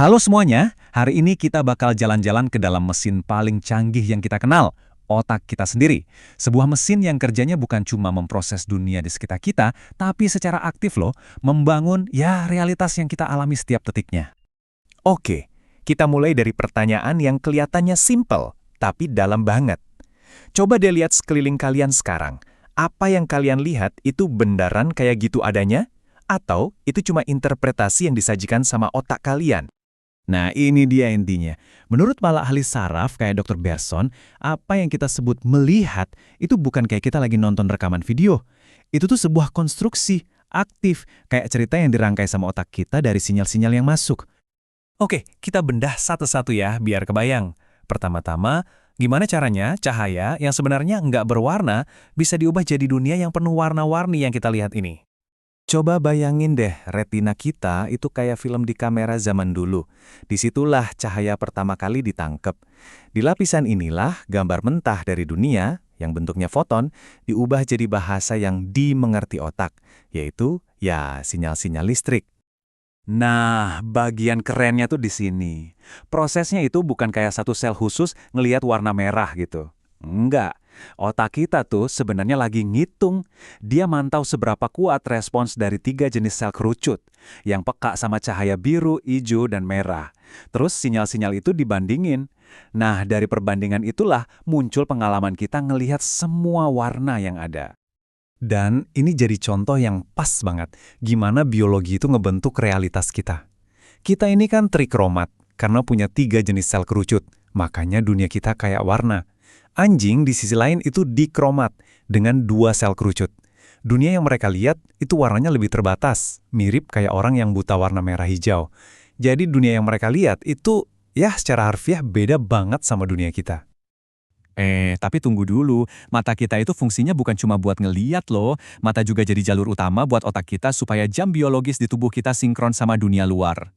Halo semuanya, hari ini kita bakal jalan-jalan ke dalam mesin paling canggih yang kita kenal, otak kita sendiri. Sebuah mesin yang kerjanya bukan cuma memproses dunia di sekitar kita, tapi secara aktif loh, membangun realitas yang kita alami setiap detiknya. Oke, kita mulai dari pertanyaan yang kelihatannya simple, tapi dalam banget. Coba deh lihat sekeliling kalian sekarang. Apa yang kalian lihat itu beneran kayak gitu adanya? Atau itu cuma interpretasi yang disajikan sama otak kalian? Nah, ini dia intinya. Menurut para ahli saraf kayak Dr. Berson, apa yang kita sebut melihat itu bukan kayak kita lagi nonton rekaman video. Itu tuh sebuah konstruksi, aktif, kayak cerita yang dirangkai sama otak kita dari sinyal-sinyal yang masuk. Oke, kita bedah satu-satu ya, biar kebayang. Pertama-tama, gimana caranya cahaya yang sebenarnya nggak berwarna bisa diubah jadi dunia yang penuh warna-warni yang kita lihat ini? Coba bayangin deh, retina kita itu kayak film di kamera zaman dulu. Disitulah cahaya pertama kali ditangkep. Di lapisan inilah gambar mentah dari dunia, yang bentuknya foton, diubah jadi bahasa yang dimengerti otak, yaitu sinyal-sinyal listrik. Nah, bagian kerennya tuh di sini. Prosesnya itu bukan kayak satu sel khusus ngelihat warna merah gitu. Enggak. Otak kita tuh sebenarnya lagi ngitung. Dia mantau seberapa kuat respons dari 3 jenis sel kerucut, yang peka sama cahaya biru, hijau, dan merah. Terus sinyal-sinyal itu dibandingin. Nah, dari perbandingan itulah muncul pengalaman kita ngelihat semua warna yang ada. Dan ini jadi contoh yang pas banget gimana biologi itu ngebentuk realitas kita. Kita ini kan trikromat karena punya 3 jenis sel kerucut, makanya dunia kita kayak warna. Anjing di sisi lain itu dikromat dengan 2 sel kerucut. Dunia yang mereka lihat itu warnanya lebih terbatas, mirip kayak orang yang buta warna merah hijau. Jadi dunia yang mereka lihat itu secara harfiah beda banget sama dunia kita. Tapi tunggu dulu, mata kita itu fungsinya bukan cuma buat ngeliat loh, mata juga jadi jalur utama buat otak kita supaya jam biologis di tubuh kita sinkron sama dunia luar.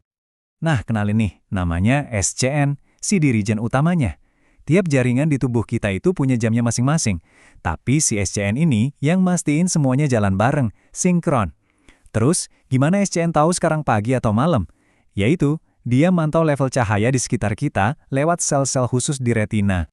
Nah, kenalin nih, namanya SCN, si dirijen utamanya. Tiap jaringan di tubuh kita itu punya jamnya masing-masing, tapi si SCN ini yang mastiin semuanya jalan bareng, sinkron. Terus, gimana SCN tahu sekarang pagi atau malam? Yaitu, dia mantau level cahaya di sekitar kita lewat sel-sel khusus di retina.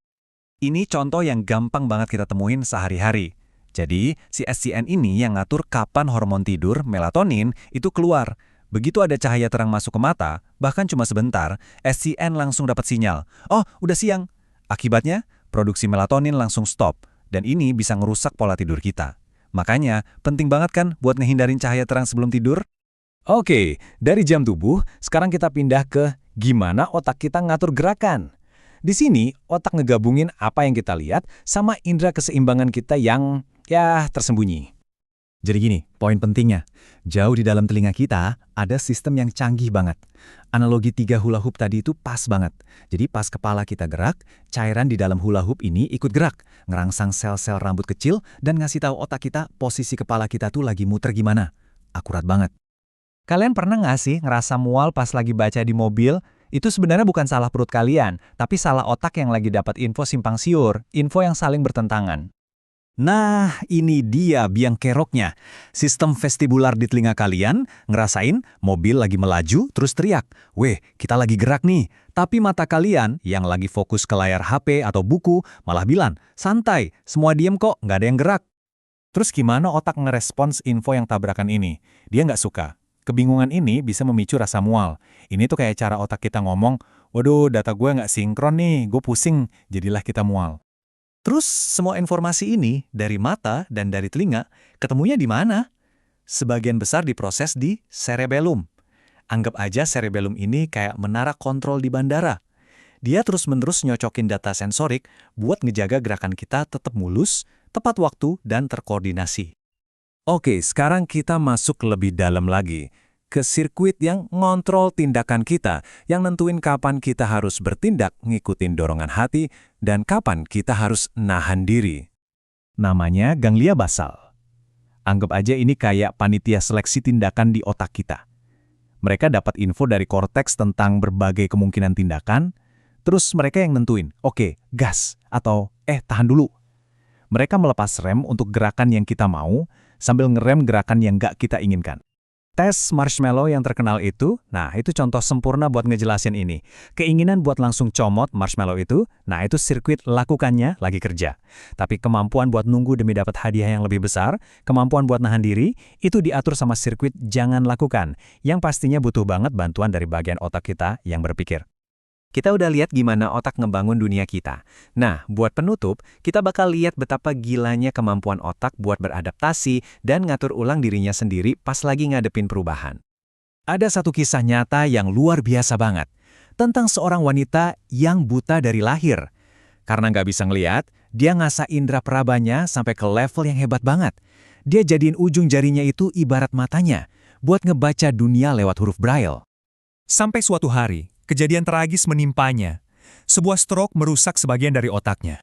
Ini contoh yang gampang banget kita temuin sehari-hari. Jadi, si SCN ini yang ngatur kapan hormon tidur, melatonin, itu keluar. Begitu ada cahaya terang masuk ke mata, bahkan cuma sebentar, SCN langsung dapat sinyal. Oh, udah siang. Akibatnya, produksi melatonin langsung stop, dan ini bisa ngerusak pola tidur kita. Makanya, penting banget kan buat ngehindarin cahaya terang sebelum tidur? Oke, dari jam tubuh, sekarang kita pindah ke gimana otak kita ngatur gerakan. Di sini, otak ngegabungin apa yang kita lihat sama indera keseimbangan kita yang, tersembunyi. Jadi gini, poin pentingnya, jauh di dalam telinga kita ada sistem yang canggih banget. Analogi 3 hula hoop tadi itu pas banget. Jadi pas kepala kita gerak, cairan di dalam hula hoop ini ikut gerak, ngerangsang sel-sel rambut kecil dan ngasih tahu otak kita posisi kepala kita tuh lagi muter gimana. Akurat banget. Kalian pernah nggak sih ngerasa mual pas lagi baca di mobil? Itu sebenarnya bukan salah perut kalian, tapi salah otak yang lagi dapat info simpang siur, info yang saling bertentangan. Nah, ini dia biang keroknya. Sistem vestibular di telinga kalian ngerasain mobil lagi melaju terus teriak, "Weh, kita lagi gerak nih." Tapi mata kalian yang lagi fokus ke layar HP atau buku malah bilang, "Santai, semua diem kok, nggak ada yang gerak." Terus gimana otak ngerespons info yang tabrakan ini? Dia nggak suka. Kebingungan ini bisa memicu rasa mual. Ini tuh kayak cara otak kita ngomong, "Waduh, data gue nggak sinkron nih, gue pusing." Jadilah kita mual. Terus semua informasi ini dari mata dan dari telinga ketemunya di mana? Sebagian besar diproses di cerebellum. Anggap aja cerebellum ini kayak menara kontrol di bandara. Dia terus-menerus nyocokin data sensorik buat ngejaga gerakan kita tetap mulus, tepat waktu, dan terkoordinasi. Oke, sekarang kita masuk lebih dalam lagi ke sirkuit yang ngontrol tindakan kita, yang nentuin kapan kita harus bertindak ngikutin dorongan hati dan kapan kita harus nahan diri. Namanya ganglia basal. Anggap aja ini kayak panitia seleksi tindakan di otak kita. Mereka dapat info dari korteks tentang berbagai kemungkinan tindakan, terus mereka yang nentuin, oke, gas, atau tahan dulu. Mereka melepas rem untuk gerakan yang kita mau, sambil ngerem gerakan yang nggak kita inginkan. Tes marshmallow yang terkenal itu, nah itu contoh sempurna buat ngejelasin ini. Keinginan buat langsung comot marshmallow itu, nah itu sirkuit lakukannya lagi kerja. Tapi kemampuan buat nunggu demi dapat hadiah yang lebih besar, kemampuan buat nahan diri, itu diatur sama sirkuit jangan lakukan, yang pastinya butuh banget bantuan dari bagian otak kita yang berpikir. Kita udah lihat gimana otak ngebangun dunia kita. Nah, buat penutup, kita bakal lihat betapa gilanya kemampuan otak buat beradaptasi dan ngatur ulang dirinya sendiri pas lagi ngadepin perubahan. Ada satu kisah nyata yang luar biasa banget, tentang seorang wanita yang buta dari lahir. Karena nggak bisa ngeliat, dia ngasah indera perabanya sampai ke level yang hebat banget. Dia jadiin ujung jarinya itu ibarat matanya, buat ngebaca dunia lewat huruf Braille. Sampai suatu hari, kejadian tragis menimpanya. Sebuah stroke merusak sebagian dari otaknya.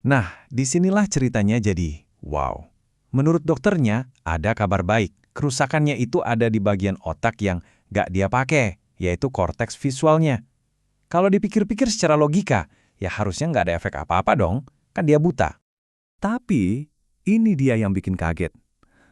Nah, disinilah ceritanya jadi wow. Menurut dokternya, ada kabar baik. Kerusakannya itu ada di bagian otak yang nggak dia pakai, yaitu korteks visualnya. Kalau dipikir-pikir secara logika, ya harusnya nggak ada efek apa-apa dong, kan dia buta. Tapi, ini dia yang bikin kaget.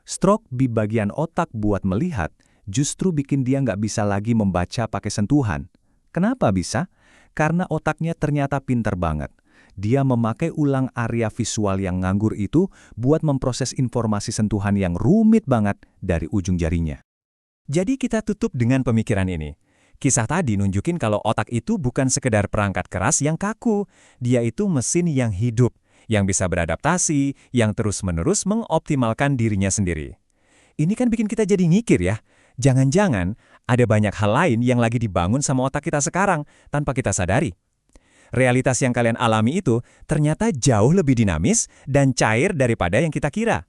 Stroke di bagian otak buat melihat justru bikin dia nggak bisa lagi membaca pakai sentuhan. Kenapa bisa? Karena otaknya ternyata pinter banget. Dia memakai ulang area visual yang nganggur itu buat memproses informasi sentuhan yang rumit banget dari ujung jarinya. Jadi kita tutup dengan pemikiran ini. Kisah tadi nunjukin kalau otak itu bukan sekedar perangkat keras yang kaku. Dia itu mesin yang hidup, yang bisa beradaptasi, yang terus-menerus mengoptimalkan dirinya sendiri. Ini kan bikin kita jadi ngikir ya. Jangan-jangan ada banyak hal lain yang lagi dibangun sama otak kita sekarang tanpa kita sadari. Realitas yang kalian alami itu ternyata jauh lebih dinamis dan cair daripada yang kita kira.